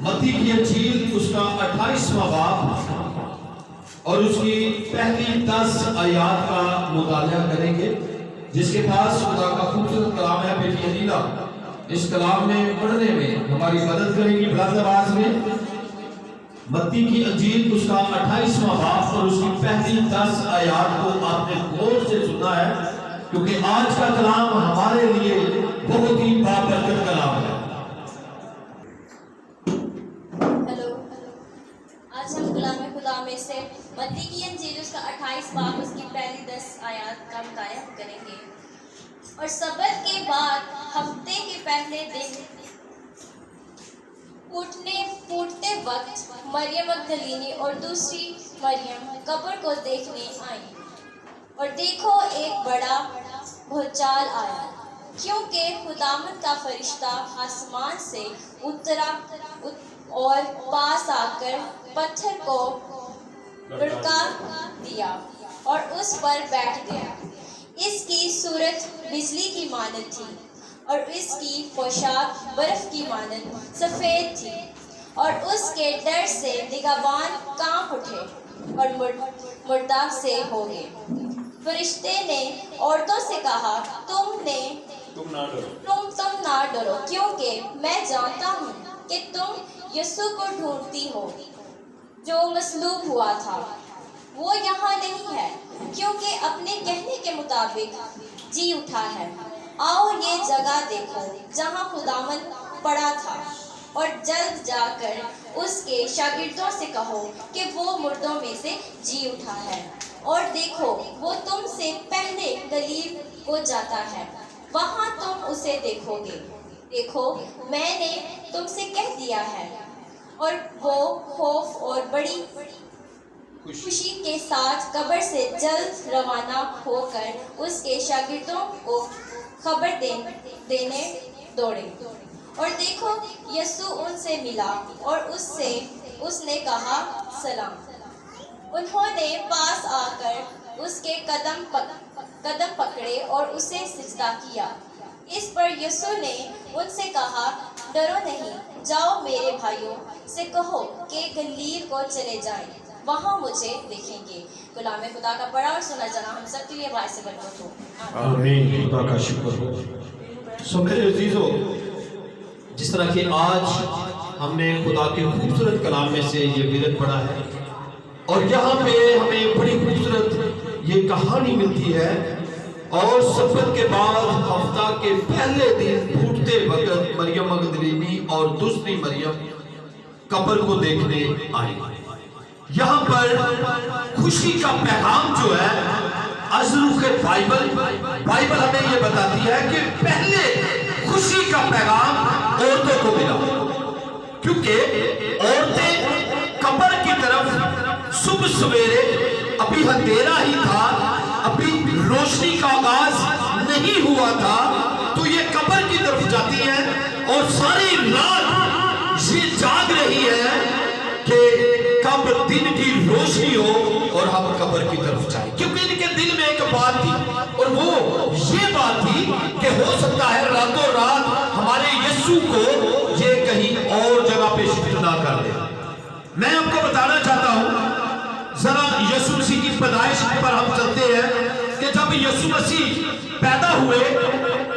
मत्ती की अंजील उसका 28वां बाब और उसकी पहली 10 आयत का मुताला करेंगे। जिसके पास खुदा का खूबसूरत कलाम है बेटी अलीला, इस कलाम में पढ़ने में हमारी मदद करेंगी बुलंद आवाज में। मत्ती की अंजील उसका 28वां बाब और उसकी पहली 10 आयत को आपने गौर से सुना है, क्योंकि आज का कलाम हमारे लिए बहुत ही बाबरकत कलाम है। आज हम कलाम खुदा में से मत्ती की अंजील उसका 28 बाब उसकी पहली 10 आयत का मुताला करेंगे। और सब्त के बाद हफ्ते के पहले दिन फूटते वक्त मरियम मगदलीनी और दूसरी मरियम कब्र को देखने आई, और देखो एक बड़ा भूचाल आया, क्योंकि खुदावंद का फरिश्ता आसमान से उतरा और पास आकर पत्थर को लुढ़का दिया और उस पर बैठ गया। इसकी सूरत बिजली की मानद थी और इसकी पोशाक बर्फ की मानद सफ़ेद थी, और उसके डर से निगाहबान कांप उठे और मुर्दा से हो गए। फरिश्ते ने औरतों से कहा, तुम ना डरो, क्योंकि मैं जानता हूँ कि तुम यीशु को ढूंढती हो जो मसलूब हुआ था। वो यहाँ नहीं है, क्योंकि अपने कहने के मुताबिक जी उठा है। आओ ये जगह देखो जहाँ खुदावंद पड़ा था, और जल्द जाकर उसके शागिर्दों से कहो कि वो मुर्दों में से जी उठा है, और देखो वो तुमसे पहले गलील को जाता है, वहाँ तुम उसे देखोगे। देखो मैंने तुमसे कह दिया है। और वो खौफ और बड़ी खुशी के साथ कब्र से जल्द रवाना होकर उसके शागिर्दों को खबर देने दौड़े। और देखो यीशु उनसे मिला और उसने कहा, सलाम। उन्होंने पास आकर उसके कदम पकड़े और उसे सिजदा किया। इस पर यीशु ने उनसे कहा, डरो नहीं, जाओ मेरे भाइयों से कहो कि गलील को चले जाएं, वहाँ मुझे देखेंगे। गुलाम खुदा का पढ़ा और सुना जाना हम सब के लिए बायस बरकत हो। आमीन। खुदा का शुक्र हो। सो मेरे अजीजों, जिस तरह कि आज हमने खुदा के खूबसूरत कलाम में से ये विरत पढ़ा है, और यहाँ पे हमें बड़ी खूबसूरत ये कहानी मिलती है। और सब्त के बाद हफ्ता के पहले दिन फूटते वक्त मरियम मगदलीनी और दूसरी मरियम कब्र को देखने आई। यहाँ पर खुशी का पैगाम जो है, अज़रूख बाइबल हमें ये बताती है कि पहले खुशी का पैगाम औरतों को मिला, क्योंकि औरतें कब्र की तरफ सुबह सवेरे, अभी अंधेरा ही था, अभी रोशनी का आगाज नहीं हुआ था, तो ये कब्र की तरफ जाती है और सारी रात ये जाग रही है कि कब दिन की रोशनी हो और हम कब्र की तरफ जाए। क्योंकि इनके दिल में एक बात थी, और वो ये बात थी कि हो सकता है रातों रात हमारे यीशु को ये कहीं और जगह पे शिफ्ट ना कर दे। मैं आपको बताना चाहता हूं, जरा यीशु मसीह की पैदाइश पर हम चलते हैं कि जब यीशु मसीह पैदा हुए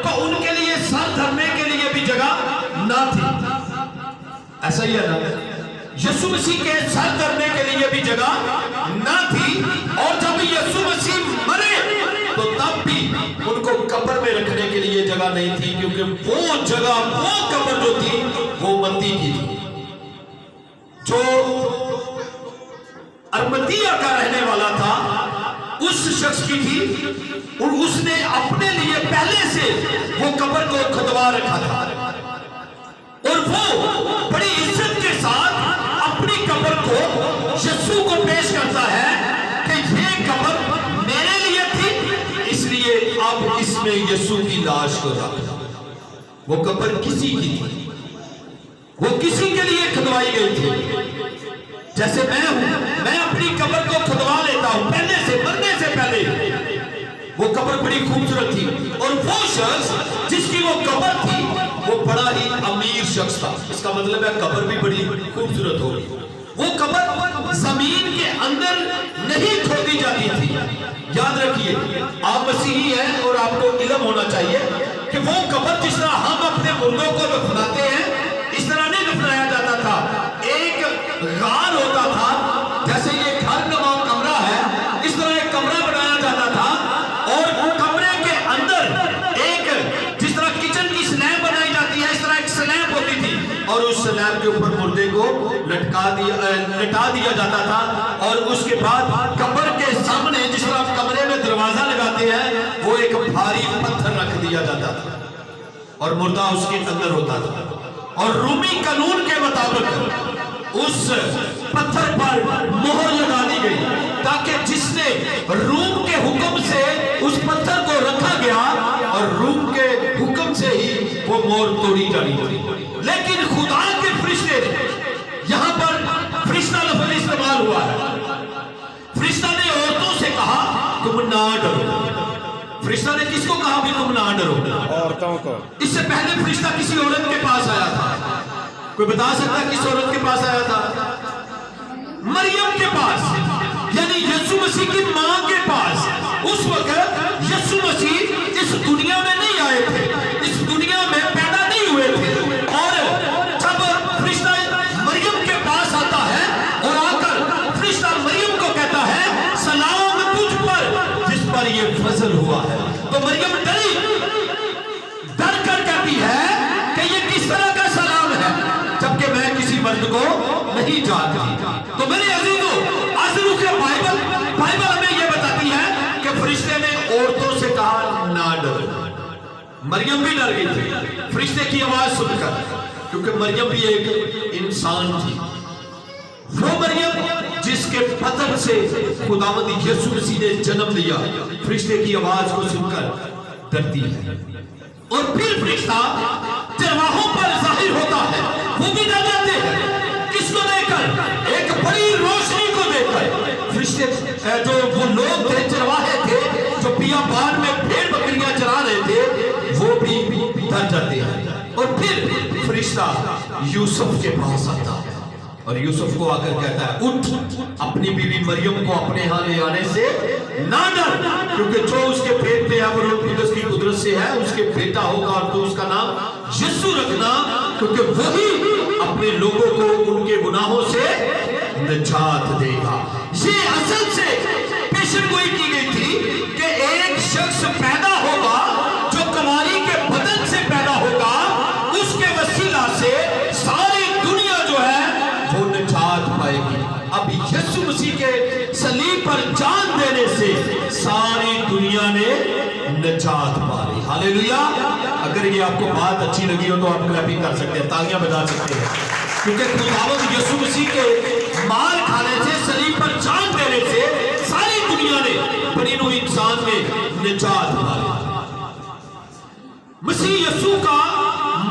तो उनके लिए सर धरने के लिए भी जगह ना थी। ऐसा ही है ना? यीशु मसीह के सर धरने के लिए भी जगह ना थी, और जब यीशु मसीह मरे तो तब भी उनको कब्र में रखने के लिए जगह नहीं थी, क्योंकि वो जगह, वो कब्र जो थी वो मत्ती की थी, जो अरमतिया का रहने वाला था, उस शख्स की थी, और उसने अपने लिए पहले से वो कब्र को खुदवा रखा था, और वो बड़ी इज्जत के साथ अपनी कब्र को यीशु को पेश करता है कि ये कब्र मेरे लिए थी, इसलिए अब इसमें यीशु की लाश को रखा। वो कब्र किसी की थी, वो किसी के लिए खुदवाई गई थी। जैसे मैं हूं, मैं अपनी कब्र को खुदवा लेता हूं पहले से, मरने से पहले। वो कब्र बड़ी खूबसूरत थी, और वो शख्स जिसकी वो कब्र थी वो बड़ा ही अमीर शख्स था। इसका मतलब है कब्र भी बड़ी खूबसूरत होगी। वो कब्र जमीन के अंदर नहीं खोदी जाती थी। याद रखिए, आप मसीही हैं और आपको इल्म होना चाहिए कि वो कब्र जिस तरह हम अपने मुर्दों को दफनाते हैं, इस तरह नहीं दफनाया जाता था। एक गार होता था, जैसे ये घर नुमा कमरा है, इस तरह एक कमरा बनाया जाता था और कमरे के अंदर एक जिस तरह किचन की स्लैब बनाई जाती है, इस तरह एक स्लैब होती थी और उस स्लैब के ऊपर मुर्दे को लटा दिया जाता था। और उसके बाद कब्र के सामने जिस तरह आप कमरे में दरवाजा लगाते हैं, वो एक भारी पत्थर रख दिया जाता था और मुर्दा उसके अंदर होता था। और रूमी कानून के मुताबिक उस पत्थर पर मोहर लगा दी गई ताकि जिसने रूम के हुक्म से उस पत्थर को रखा गया और रूम के हुक्म से ही वो मोहर तोड़ी जानी थी। लेकिन खुदा के फरिश्ते, यहां पर फरिश्ता लफ्ज़ इस्तेमाल हुआ है। फरिश्ता ने औरतों से कहा तुम ना डरो। फरिश्ता ने किसको कहा भी तुम ना डरो? औरतों को। इससे पहले फरिश्ता किसी औरत के पास आया था। कोई बता सकता है किस औरत के पास आया था? मरियम के पास, यानी यीशु मसीह की मां के पास। उस वक्त यीशु मसीह इस दुनिया में नहीं आए थे, इस दुनिया में पैदा नहीं हुए थे। और जब फरिश्ता मरियम के पास आता है और आकर फरिश्ता मरियम को कहता है सलाम तुझ पर जिस पर ये फजल हुआ है, तो मरियम डरी, डर कर कहती है कि ये किस तरह का सलाम है जबकि मैं किसी मर्द को नहीं जानती। तो मेरे अजीजों, आज़िज़ों के बाइबल हमें यह बताती है कि फरिश्ते ने औरतों से कहा ना डरो। मरियम भी डर गई थी फरिश्ते की आवाज सुनकर, क्योंकि मरियम भी एक इंसान थी। वो मरियम जिसके बदन से खुदावंद यीशु मसीह ने जन्म लिया, फरिश्ते की आवाज को सुनकर डरती है। और फिर फरिश्ता चरवाहों पर जाहिर होता है, वो भी डर जाते हैं। किसको देखकर? एक बड़ी रोशनी को देखकर। फरिश्ते जो वो लोग थे, चरवाहे थे, जो बियाबान में भेड़ बकरियां चरा रहे थे, वो भी डर जाते हैं। और फिर फरिश्ता यूसुफ के पास आता है और यूसुफ को आकर कहता है उठ, अपनी बीवी मरियम को अपने यहाँ ले आने से ना डर, क्योंकि जो उसके पेट में है वो रूह कुदस की कुदरत से है, उसके बेटा होगा और तो उसका नाम यीशु रखना, क्योंकि वही अपने लोगों को उनके गुनाहों से निजात देगा। ये असल से पेशन गोई की गई थी कि एक शख्स पैदा होगा जो कुंवारी के बदन से पैदा होगा, उसके वसीला से सारी दुनिया जो है वो निजात पाएगी। अब यीशु मसीह के सलीब पर जान देने से सारी दुनिया ने निजात पा ली। हालेलुया। अगर ये आपको बात अच्छी लगी हो तो आप क्लैपिंग कर सकते हैं, तालियां बजा सकते हैं, क्योंकि खुदावंद यीशु मसीह के मार खाने से, सलीब पर जान देने से सारी दुनिया ने, बनी नूह इंसान ने निजात पा ली। मसीह यीशु का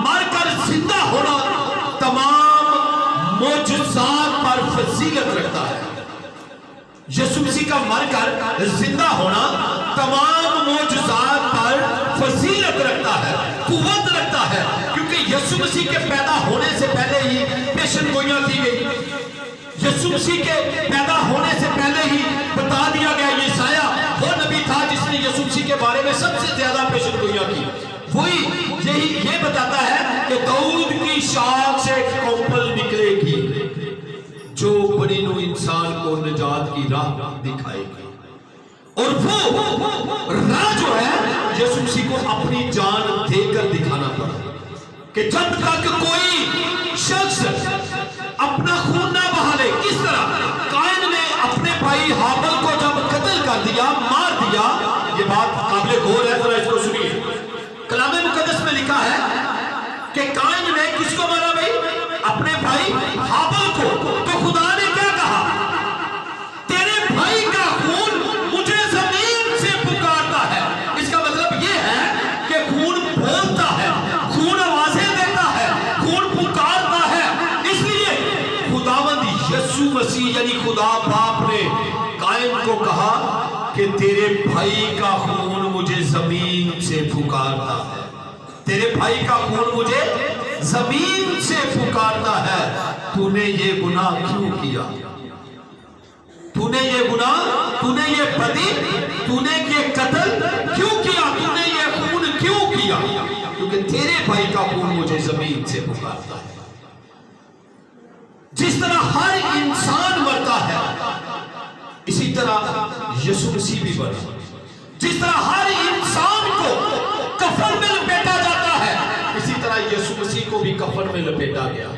मरकर जिंदा होना तमाम मोजज़ात पर फजीलत रखता है। यीशु मसीह का मरकर जिंदा होना तमाम मोजज़ात पर फजीलत रखता है, कुव्वत रखता है, क्योंकि यीशु मसीह के पैदा होने से पहले ही पेशन गोइयां की गई। यीशु मसीह के पैदा होने से पहले ही बता दिया गया, यशायाह वो नबी था जिसने यीशु मसीह के बारे में सबसे ज्यादा पेशन गोइयां की। वही यही ये बताता है कि दाऊद की शाख से एक कोपल निकलेगी जो बनी नूह इंसान को निजात की राह दिखाएगी। और वो राह जो है यीशु मसीह को अपनी जान देकर दिखाना पड़ा कि जब तक कोई शख्स अपना खून ना बहा ले। किस तरह कायन ने अपने भाई हाबिल को जब कत्ल कर दिया, मार दिया, ये बात काबिल गौर है, जरा इसको सुनिए। कलाम मुकद्दस में लिखा है कि कायन ने किसको मारा भाई? अपने भाई हाबिल को। तो खुदा ने क्या कहा? तेरे भाई का खून मुझे जमीन से पुकारता है। इसका मतलब ये है कि खून बोलता है, खून आवाजें देता है, खून पुकारता है। इसलिए खुदावंद यीशु मसीह यानी खुदा बाप ने कायन को कहा कि तेरे भाई का खून मुझे जमीन से पुकारता है। तेरे भाई का खून मुझे जमीन से पुकारता है, तूने ये गुनाह क्यों किया? तूने ये गुनाह, तूने ये बदी, तूने ये कत्ल क्यों किया? तूने ये खून क्यों किया? क्योंकि तेरे भाई का खून मुझे जमीन से पुकारता है। जिस तरह हर इंसान मरता है, इसी तरह यीशु मसीह भी मरा। जिस तरह हर इंसान को कफन में लपेटा जाता है, इसी तरह यीशु मसीह को भी कफन में लपेटा गया।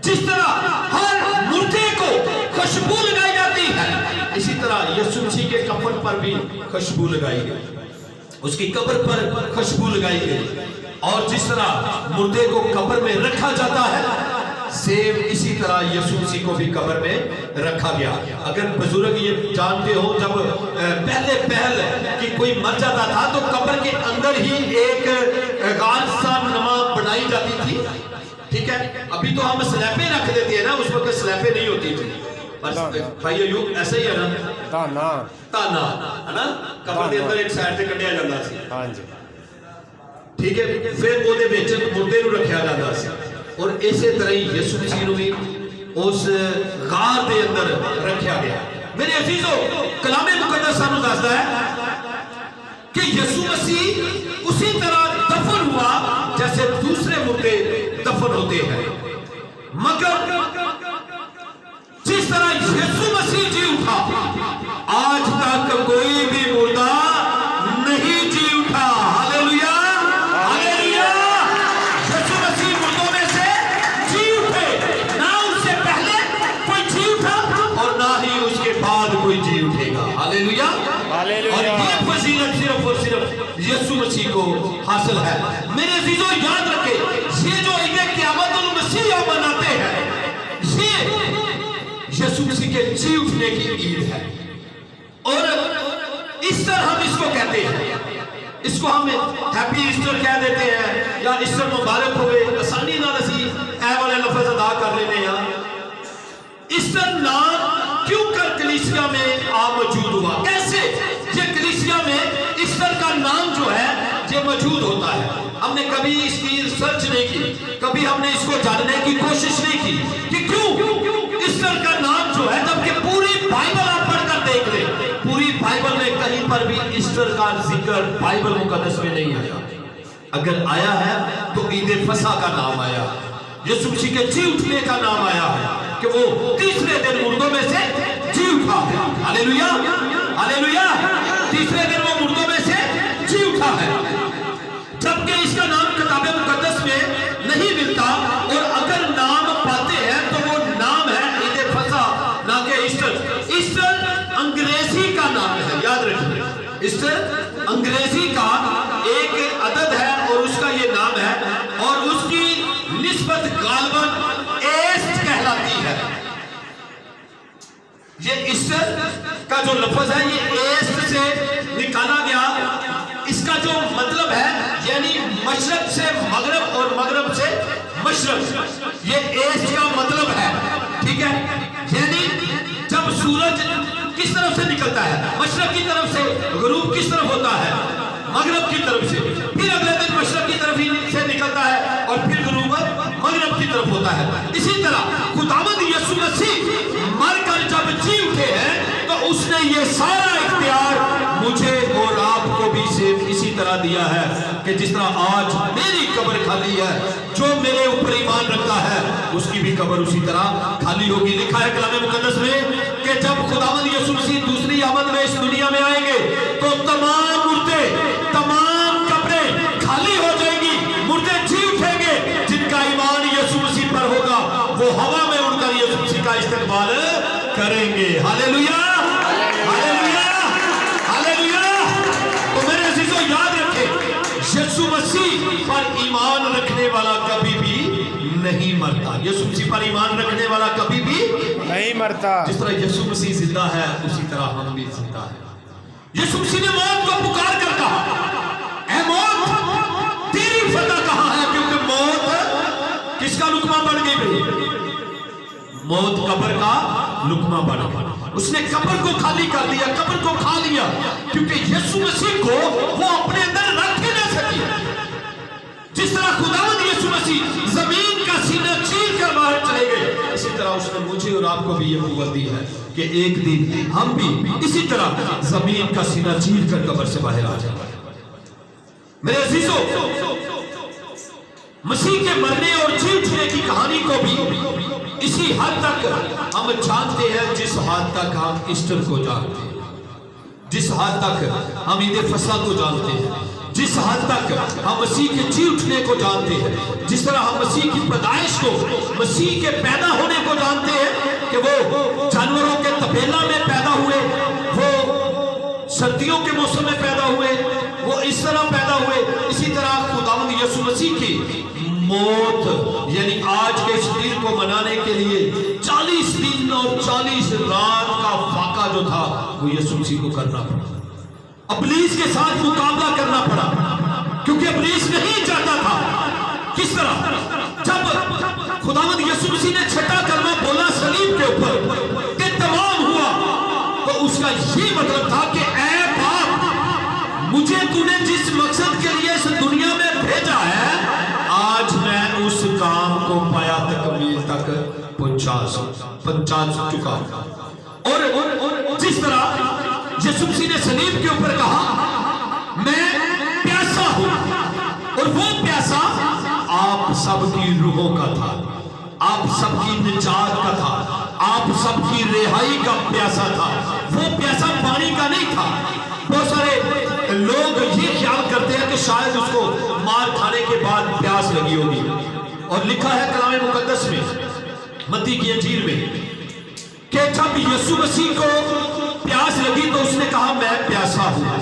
जिस तरह हर मुर्दे को खुशबू लगाई जाती है, इसी तरह यीशु मसीह के कफन पर भी खुशबू लगाई गई, उसकी कब्र पर खुशबू लगाई गई। और जिस तरह मुर्दे को कब्र में रखा जाता है, सेम इसी तरह यीशु मसीह को भी कब्र में रखा गया। अगर बुजुर्ग ये जानते हो, जब पहले कि कोई मर जाता था तो कब्र के अंदर ही एक नमा बनाई जाती थी, ठीक है। अभी तो हम स्लैबें रख देते हैं ना, उस वक्त स्लैबें नहीं होती थी। भाई अयूब ऐसा ही है ना, ताना ताना है ना, कब्र के अंदर एक साइड से कढ़िया जाता सी, हां जी, ठीक है। फिर ਉਹਦੇ ਵਿੱਚ ਮੁਰਦੇ ਨੂੰ ਰੱਖਿਆ ਜਾਂਦਾ ਸੀ, और इसे तरह ही यीशु मसीह ਨੂੰ भी उस गार के अंदर रखा गया। मेरे अजीजों, कलाम मुकद्दस सानू दसदा है कि यीशु मसीह उसी तरह दफन हुआ जैसे दूसरे मुर्दे दफन होते हैं, मगर जिस तरह यीशु मसीह जी उठा, आज तक कोई भी मुर्दा नहीं जी उठा। Hallelujah, hallelujah. यीशु मसीह मुर्दों में से जी उठे, ना उससे पहले कोई जी उठा और ना ही उसके बाद कोई जी उठेगा। Hallelujah, hallelujah. और ये फजीलत सिर्फ और सिर्फ यीशु मसीह को हासिल है। मेरे अजीजों, याद रखें, ये जो ईद क़यामतुल मसीह मनाते हैं, ये यीशु मसीह के जी उठने की ईद है। और ईस्टर हम इसको कहते हैं, इसको हम हैप्पी ईस्टर कह देते हैं, या ईस्टर मुबारक होवे, आसानी नाल असी ए वाले लफ्ज अदा कर लेते हैं। ईस्टर नाम क्यों कर कलीसिया में आ मौजूद हुआ? कैसे ये कलीसिया में ईस्टर का नाम जो है ये मौजूद होता है? हमने कभी इसकी रिसर्च नहीं की, कभी हमने इसको जानने की कोशिश नहीं की कि क्यों ईस्टर का नाम जो है, जबकि पूरी बाइबल आप पढ़कर देख ले, पूरी बाइबल में कहीं पर भी ईस्टर का जिक्र बाइबल मुकद्दस में नहीं आया। अगर आया है तो ईद फसह का नाम आया, यीशु मसीह के जी उठने का नाम आया है कि वो तीसरे दिन मुर्दों में से जी उठा। Hallelujah, hallelujah. तीसरे दिन वो मुर्दों में से जी उठा है, जबकि इसका नाम किताब मुकद्दस में नहीं मिलता। और अगर नाम पाते हैं तो वो नाम है ईद फसह, ना कि ईस्टर। ईस्टर अंग्रेजी का नाम है, याद रखिए, ईस्टर अंग्रेजी का एक अदद है और उसका ये नाम है, और उसकी निस्बत गालबन एस्ट कहलाती है। ये ईस्टर का जो लफ्ज है ये एस्ट से निकाला गया। इसका जो मतलब है यानी मशरक से मगरब और मगरब से मशरक, ये एस्ट का मतलब है, ठीक है। यानी जब सूरज किस तरफ से निकलता है, मशरक की तरफ से, गुरूब किस तरफ होता है, मगरब की तरफ से, फिर अगले दिन मशरक की तरफ ही से निकलता है और फिर गुरूब मगरब की तरफ होता है। इसी तरह खुदावंद यीशु मसीह मरकर जब जी उठे हैं तो उसने ये सारा इख्तियार मुझे और आपको भी सेम इसी तरह दिया है कि जिस तरह आज मेरी कब्र खाली है, जो मेरे ऊपर ईमान रखता है उसकी भी कब्र उसी तरह खाली होगी। लिखा है कलाम मुकद्दस में कि जब खुदावंद यीशु मसीह दूसरी आमद में इस दुनिया में आएंगे तो तमाम मुर्दे, तमाम कब्रें खाली हो जाएंगी, मुर्दे जी उठेंगे। जिनका ईमान यीशु मसीह पर होगा वो हवा में उड़कर यीशु मसीह का इस्तकबाल करेंगे। Hallelujah, hallelujah, hallelujah. तो मेरे अजीजों, याद रखें, यीशु मसीह पर ईमान रखने वाला कभी भी नहीं मरता। यीशु मसीह पर ईमान रखने वाला कभी भी नहीं मरता। जिस तरह यीशु मसीह जिंदा है उसी तरह हम भी जिंदा हैं। यीशु मसीह ने मौत को पुकार कर कहा, ऐ मौत तेरी फतह कहां है? क्योंकि मौत किसका लुकमा बन गई भाई? मौत कब्र का लुकमा बन गया। उसने कब्र को खाली कर दिया, कब्र को खा लिया, क्योंकि यीशु मसीह को वो अपने अंदर रख ही नहीं सकी। जिस तरह खुदावंद यीशु मसीह जमीन का सीना चीर कर बाहर चले गए, इसी तरह उसने मुझे और आपको भी ये कुव्वत दी है कि एक दिन हम भी इसी तरह जमीन का सीना चीर कर कब्र से बाहर आ जाएंगे। मेरे अजीजों, मसीह के मरने और जी उठने की कहानी को भी इसी हद तक हम जानते हैं जिस हद तक हम ईस्टर को जानते हैं, जिस हद तक हम ईद फसह को जानते हैं, जिस हद तक हम मसीह के जी उठने को जानते हैं, जिस तरह हम मसीह की पैदाइश को, मसीह के पैदा होने को जानते हैं कि वो जानवरों के तपेला में पैदा हुए, वो सर्दियों के मौसम में पैदा हुए, वो इस तरह पैदा हुए, इसी तरह खुदावंद यीशु मसीह की मौत यानी आज के इस दिन को मनाने के लिए 40 दिन और 40 रात का फाका जो था वो यीशु मसीह को करना पड़ा, इब्लीस के साथ मुकाबला करना पड़ा, क्योंकि इब्लीस नहीं चाहता था। किस तरह जब खुदावंद यीशु मसीह ने छठा कलमा बोला सलीब के ऊपर कि तमाम हुआ, तो उसका ये मतलब था कि ऐ बाप, मुझे तूने जिस मकसद के लिए इस दुनिया में भेजा है, आज मैं उस काम को पाया तकमील तक पहुंचा चुका हूं। और जिस तरह यीशु मसीह ने सलीब के ऊपर कहा मैं प्यासा हूं, और वो प्यासा आप सबकी रूहों का था, आप सबकी निजात का था, आप सबकी रिहाई का प्यासा था। वो प्यासा पानी का नहीं था। बहुत सारे लोग ये ख्याल करते हैं कि शायद उसको मार खाने के बाद प्यास लगी होगी, और लिखा है कलाम मुकद्दस में, मत्ती की अंजील में, कि जब यीशु मसीह को प्यास लगी तो उसने कहा मैं प्यासा हूं,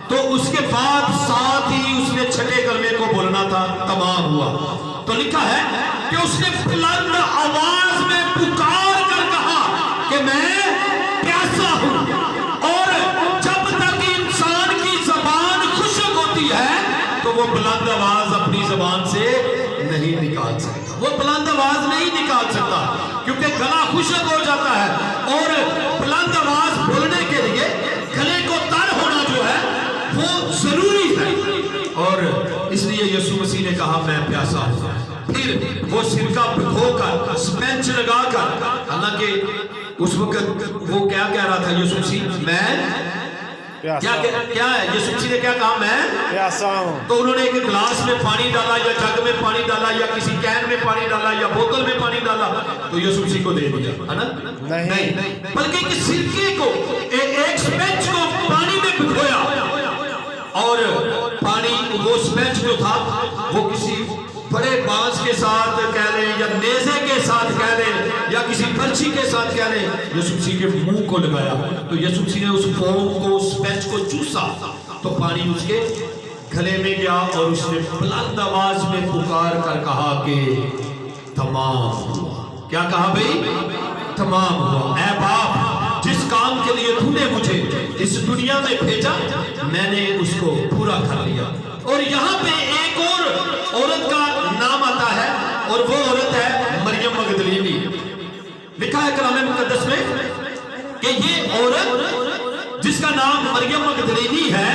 तो उसके बाद साथ ही उसने छठे कलमे को बोलना था, तमाम हुआ। तो लिखा है कि उसने बुलंद आवाज में पुकार कर कहा कि मैं प्यासा हूं। और जब तक इंसान की जबान खुशक होती है तो वो बुलंद आवाज अपनी जबान से नहीं निकाल सकता, वो बुलंद आवाज नहीं निकाल सकता, क्योंकि गला खुशक हो जाता है। और बुलंद आवाज बोलने के लिए गले को तर होना जो है वो जरूरी है, और इसलिए यीशु मसीह ने कहा मैं प्यासा हूं। फिर वो सिरका भिगोकर स्पेंच लगाकर, हालांकि उस वक्त वो क्या कह रहा था यीशु मसीह, मैं क्या है, यीशु मसीह ने क्या कहा, मैं प्यासा हूं। तो उन्होंने एक गिलास में पानी डाला या जग में पानी डाला या किसी कैन में पानी डाला या बोतल में पानी डाला तो यीशु मसीह को दे दिया, है ना? नहीं, बल्कि कि सिरके को, एक स्पेंच को पानी में भिगोया, और पानी, वो स्पेंच जो था वो किसी बड़े बांस के साथ कह लें या नेज़े के साथ कह लें या किसी पर्ची के साथ कह लें, यीशु मसीह के मुंह को लगाया, तो यीशु मसीह ने उस फोम को, उस स्पेंच को चूसा, तो पानी उसके गले में गया, और उसने बुलंद आवाज में पुकार कर कहा कि तमाम हुआ। क्या कहा भाई? तमाम हुआ। ऐ बाप, जिस काम के लिए तूने मुझे इस दुनिया में भेजा, मैंने उसको पूरा कर लिया। और यहाँ पे एक और औरत का नाम आता है, और वो औरत है मरियम मगदलीनी। लिखा है कलाम मुकद्दस में कि ये औरत जिसका नाम मरियम मगदलीनी है,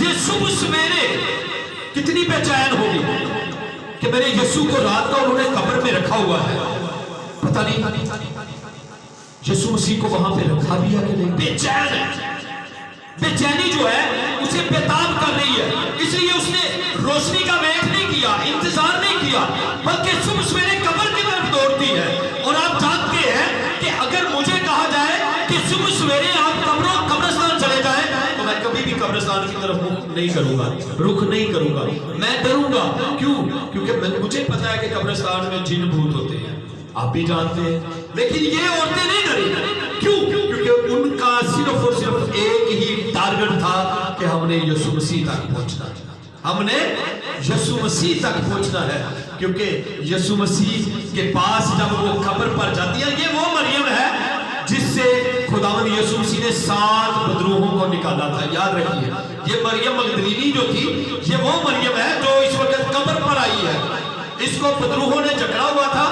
ये सुबह सवेरे कितनी बेचैन होगी कि मेरे यीशु को रात को उन्होंने कब्र में रखा हुआ है, पता नहीं यीशु मसीह को वहां पे रखा भी है कि नहीं। बेचैन है, बेचैनी जो है उसे बेताब कर रही है, इसलिए उसने रोशनी का वेट नहीं किया, इंतजार नहीं किया, बल्कि सुबह सवेरे कब्र की तरफ दौड़ती है। और आप जानते हैं कि अगर मुझे कहा जाए कि सुबह सवेरे आप कब्रिस्तान चले जाएं, तो मैं कभी भी कब्रिस्तान की तरफ मुख नहीं करूंगा, रुख नहीं करूंगा, मैं डरूंगा। क्यों? क्योंकि मुझे पता है कि कब्रिस्तान में जिन भूत होते हैं, आप भी जानते हैं, लेकिन ये औरतें नहीं डरी। क्यों? क्योंकि उनका सिर्फ और सिर्फ एक ही टारगेट था कि हमने यीशु मसीह तक पहुंचना है, हमने यीशु मसीह तक पहुंचना है। क्योंकि यीशु मसीह के पास जब वो कब्र पर जाती है, ये वो मरियम है जिससे खुदावंद यीशु मसीह ने 7 बदरूहों को निकाला था। याद रखिए, ये मरियम मगदलीनी जो थी, ये वो मरियम है जो इस वक्त कब्र पर आई है। इसको बदरूहों ने जकड़ा हुआ था,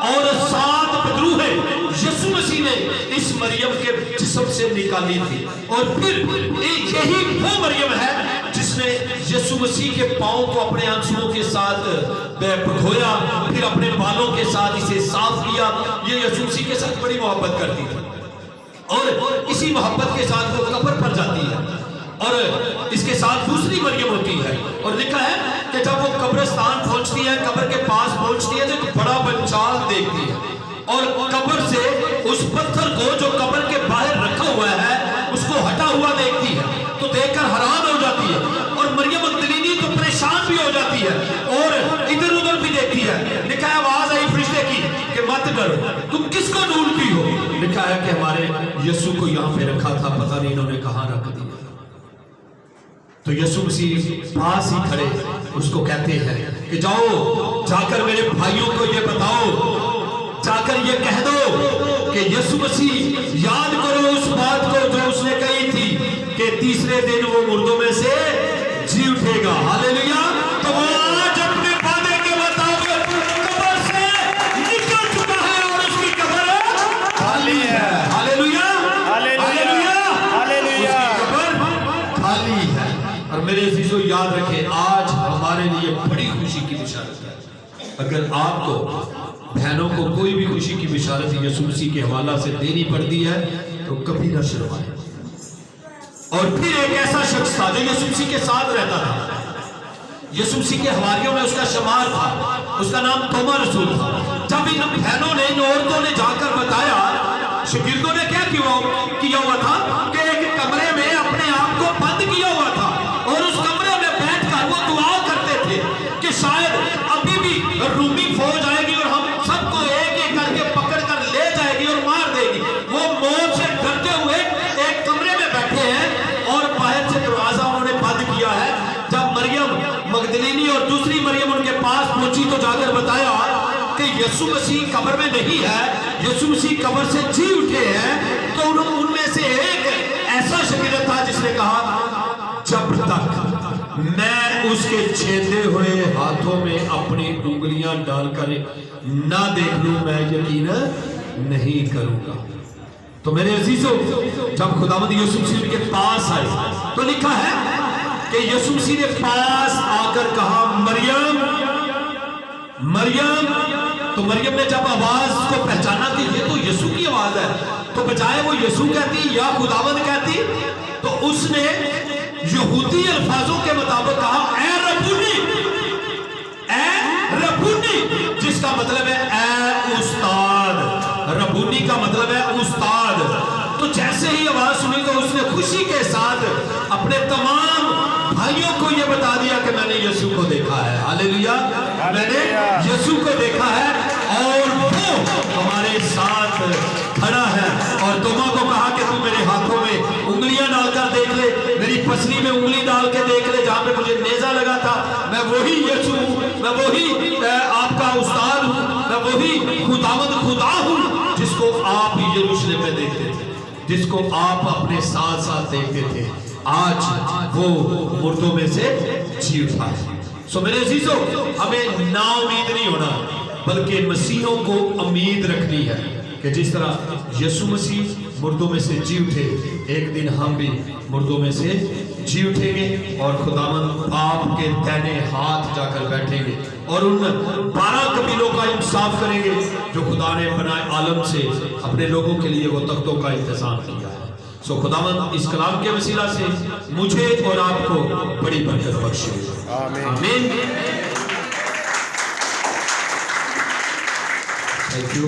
और 7 बदरूहें यीशु मसीह ने इस मरियम के जिस्म से निकाली थी। और फिर यही वो मरियम है जिस जिसने यीशु मसीह के पांव को अपने आंसुओं के साथ धोया, फिर अपने बालों के साथ इसे साफ किया। ये यीशु मसीह के साथ बड़ी मोहब्बत करती थी और इसी मोहब्बत के साथ वो कब्र पर जाती है और इसके साथ दूसरी मरियम होती है। और लिखा है कि जब वो कब्रिस्तान पहुंचती है, कब्र के पास पहुंचती है, तो एक बड़ा बंचाल देखती है और कब्र से उस पत्थर को जो कब्र के बाहर रखा हुआ है उसको हटा हुआ देखती है, तो देखकर हैरान हो जाती है। और मरियम मगदलीनी तो परेशान भी हो जाती है और इधर उधर भी देखती है। लिखा है आवाज आई फरिश्ते की कि मत डरो, तुम किसको ढूंढती हो? लिखा है कि हमारे यीशु को यहाँ पे रखा था, पता नहीं इन्होंने कहाँ रख दिया। तो यीशु मसीह पास ही खड़े उसको कहते हैं कि जाओ, जाकर मेरे भाइयों को ये बताओ, जाकर ये कह दो कि यीशु मसीह याद करो उस बात को जो उसने कही थी कि तीसरे दिन वो मुर्दों में से जी उठेगा। हालेलुया। तो वो आज अपने वादे के मुताबिक कब्र से निकल चुका है और उसकी कब्र खाली है। Hallelujah, hallelujah, hallelujah. उसकी कब्र खाली है। और मेरे अजीजों याद रखें, आज हमारे लिए बड़ी खुशी की बिशारत है। अगर आपको बहनों को कोई भी खुशी की बिशारत यीशु मसीह के हवाला से देनी पड़ती है तो कभी न शर्माए। और फिर एक ऐसा शख्स था जो यीशु मसीह के साथ रहता था। यीशु मसीह के हवारियों में उसका शुमार था, उसका नाम तोमा रसूल था। जब इन बहनों ने, इन औरतों ने जाकर बताया, शागिर्दों ने क्या किया हुआ था कि एक कमरे में अपने आप को बंद किया हुआ था और उस कमरे में बैठकर वो दुआ करते थे कि शायद अभी भी रूमी फौज आएगी और हम सबको एक एक करके पकड़ कर ले जाएगी और मार देगी। वो मौत से डरते हुए एक कमरे में बैठे हैं और बाहर से दरवाजा उन्होंने बंद किया है। जब मरियम मगदलीनी और दूसरी मरियम उनके पास पहुंची तो जाकर बताया कि यीशु मसीह कब्र में नहीं है, यीशु मसीह कब्र से जी उठे हैं। तो उनमें से एक ऐसा शागिर्द था जिसने कहा, जब तक मैं उसके छेदे हुए हाथों में अपनी उंगलियां डालकर ना देख लूं मैं यकीन नहीं करूंगा। तो मेरे अजीजों, जब खुदावंद यीशु मसीह के पास आए तो लिखा है कि यीशु मसीह ने पास आकर कहा, मरियम, मरियम। तो मरियम ने जब आवाज को पहचाना कि ये तो यीशु की आवाज है, तो बजाय वो यीशु कहती या खुदावंद कहती, तो उसने यहूदी अल्फाजों के मुताबिक कहा, ए रब्बूनी, ए रब्बूनी, जिसका मतलब है ए उस्ताद। रब्बूनी का मतलब है उस्ताद। तो जैसे ही आवाज सुनी तो उसने खुशी के साथ अपने तमाम भाइयों को यह बता दिया कि मैंने यीशु को देखा है। हालेलुया, मैंने यीशु को देखा है और वो हमारे साथ खड़ा है। और तोमा को कहा कि तू मेरे हाथों में उंगलियां डालकर देख ले, मेरी पसली में उंगली डाल के देख ले, जहां पे मुझे नेजा लगा था। मैं वही यीशु हूं, मैं वही आपका उस्ताद हूं, मैं वही खुदावंद खुदा हूं जिसको आप यरूशलेम में देखते थे, जिसको आप अपने साथ साथ देखते थे। आज वो मुर्दों में से जी उठा है। सो मेरे अजीजों, हमें ना उम्मीद नहीं होना बल्कि मसीहों को उम्मीद रखनी है कि जिस तरह यीशु मसीह मुर्दों में से जी उठे, एक दिन हम भी मुर्दों में से जी उठेंगे और खुदावंद आपके दाहिने हाथ जाकर बैठेंगे और उन 12 कबीलों का इंसाफ करेंगे जो खुदा ने बनाए आलम से अपने लोगों के लिए वो तख्तों का इंतजाम किया है। सो खुदावंद इस कलाम के वसीला से मुझे और आपको बड़ी बरकत बख्शे। आमीन। Thank you.